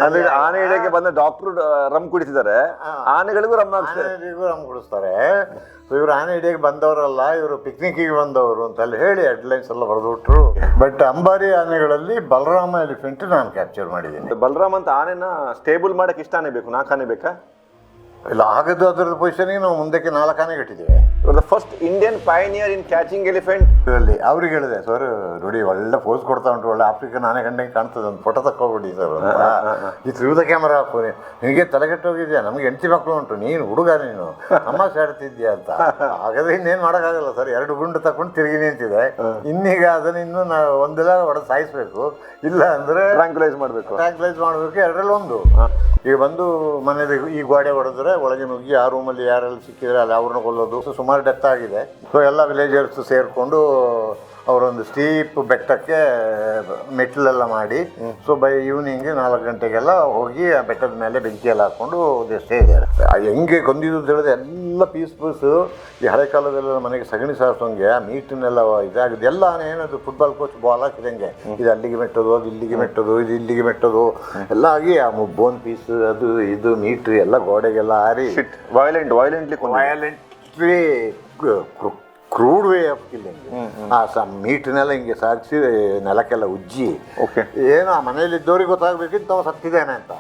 ಅಂದ್ರೆ ಆನೆ ಹಿಡಿಯಕ್ಕೆ ಬಂದ ಡಾಕ್ಟರ್ ರಮ್ ಕುಡಿತಿದ್ದಾರೆ, ಆನೆಗಳಿಗೂ ರಮ್ ಕುಡಿಸ್ತಾರೆ. ಇವರು ಆನೆ ಹಿಡಿಯಕ್ಕೆ ಬಂದವರಲ್ಲ, ಇವರು ಪಿಕ್ನಿಕ್ಕಿಗೆ ಬಂದವರು ಅಂತೆಲ್ಲ ಹೇಳಿ ಹೆಡ್ಲೈನ್ಸ್ ಎಲ್ಲ ಬರೆದುಬಿಟ್ರು. ಬಟ್ ಅಂಬಾರಿ ಆನೆಗಳಲ್ಲಿ ಬಲರಾಮ ಎಲಿಫೆಂಟ್ ನಾನು ಕ್ಯಾಪ್ಚರ್ ಮಾಡಿದ್ದೀನಿ. ಬಲರಾಮ್ ಅಂತ ಆನೆನ ಸ್ಟೇಬಲ್ ಮಾಡಕ್ಕೆ ಇಷ್ಟ ಆನೆ ಬೇಕು, 4 ಆನೆ ಬೇಕಾ? ಇಲ್ಲ, ಆಗದು ಅದರ ಪೊಸಿಷನ್ಗೆ ನಾವು ಮುಂದಕ್ಕೆ 4 ಆನೆ ಕಟ್ಟಿದ್ದೇವೆ. The first Indian pioneer in catching elephant. ಇದರಲ್ಲಿ ಅವ್ರಿಗೆ ಹೇಳಿದೆ, ಸರ್ ನೋಡಿ ಒಳ್ಳೆ ಪೋಸ್ ಕೊಡ್ತಾ ಉಂಟು, ಒಳ್ಳೆ ಆಫ್ರಿಕನ್ ಆನೆ ಕಂಡಂಗೆ ಕಾಣ್ತದೆ, ಒಂದು ಫೋಟೋ ತಕ್ಕೊಬಿಡಿ ಸರ್ ಅಂತ. ಈ ತ್ರಿವಿಧ ಕ್ಯಾಮರಾ ಹಾಕು, ನಿನಗೆ ತಲೆಗೆಟ್ಟೋಗಿದ್ಯಾ, ನಮಗೆ 8 ಮಕ್ಕಳು ಉಂಟು, ನೀನು ಹುಡುಗ, ನೀನು ತಮಾಷೆ ಆಡ್ತಿದ್ಯಾ ಅಂತ. ಹಾಗಾದ್ರೆ ಇನ್ನೇನು ಮಾಡೋಕ್ಕಾಗಲ್ಲ ಸರ್, 2 ಗುಂಡು ತಕೊಂಡು ತಿರುಗಿ ನಿಂತಿದೆ. ಇನ್ನೀಗ ಅದನ್ನ ಇನ್ನೂ ನಾವು ಒಂದೆಲ್ಲ ಹೊಡೆದು ಸಾಯಿಸ್ಬೇಕು, ಇಲ್ಲ ಅಂದರೆ ಟ್ರ್ಯಾಂಕ್ಯುಲೈಸ್ ಮಾಡಬೇಕು, 2ರಲ್ಲಿ 1. ಈಗ ಬಂದು ಮನೇಲಿ ಈ ಗೋಡೆ ಹೊಡೆದ್ರೆ ಒಳಗೆ ನುಗ್ಗಿ ಆ ರೂಮಲ್ಲಿ ಯಾರೆಲ್ಲ ಸಿಕ್ಕಿದ್ರೆ ಅಲ್ಲಿ ಅವ್ರನ್ನ ಕೊಲ್ಲೋದು. ಸುಮಾರು ಡೆತ್ ಆಗಿದೆ. ಸೊ ಎಲ್ಲ ವಿಲೇಜರ್ಸ್ ಸೇರಿಕೊಂಡು ಅವರೊಂದು ಸ್ಟೀಪ್ ಬೆಟ್ಟಕ್ಕೆ ಮೆಟ್ಲೆಲ್ಲ ಮಾಡಿ, ಸೊ ಬೈ ಈವ್ನಿಂಗ್ 4 ಗಂಟೆಗೆಲ್ಲ ಹೋಗಿ ಆ ಬೆಟ್ಟದ ಮೇಲೆ ಬೆಂಕಿಯೆಲ್ಲ ಹಾಕ್ಕೊಂಡು ಸ್ಟೇ ಇದ್ದಾರೆ. ಹೆಂಗೆ ಕೊಂದಿದ್ದು ಅಂತ ಹೇಳಿದ್ರೆ ಎಲ್ಲ ಪೀಸ್ ಈ ಹಳೆ ಕಾಲದೆಲ್ಲ ಮನೆಗೆ ಸಗಣಿ ಸಾರಿಸೋಂಗೆ ಆ ಮೀಟನ್ನೆಲ್ಲ ಇದಾಗಿದೆ. ಎಲ್ಲ ಏನದು ಫುಟ್ಬಾಲ್ ಕೋಚ್ ಬಾಲ್ ಹಾಕಿದಂಗೆ, ಇದು ಅಲ್ಲಿಗೆ ಮೆಟ್ಟೋದು, ಅದು ಇಲ್ಲಿಗೆ ಮೆಟ್ಟೋದು, ಇದು ಇಲ್ಲಿಗೆ ಮೆಟ್ಟೋದು ಎಲ್ಲ ಆಗಿ ಆ ಬೋನ್ ಪೀಸ್ ಅದು ಇದು ಮೀಟ್ ಎಲ್ಲ ಗೋಡೆಗೆಲ್ಲ ಹಾರಿ violently crude way of killing. ಮೀಟ್ನೆಲ್ಲ ಹಿಂಗೆ ಸಾಗಿಸಿ ನೆಲಕ್ಕೆಲ್ಲ ಉಜ್ಜಿ, ಏನೋ ಆ ಮನೇಲಿ ಇದ್ದವ್ರಿಗೆ ಗೊತ್ತಾಗಬೇಕಿತ್ತು ಅವ ಸತ್ತಿದ್ದೇನೆ ಅಂತ.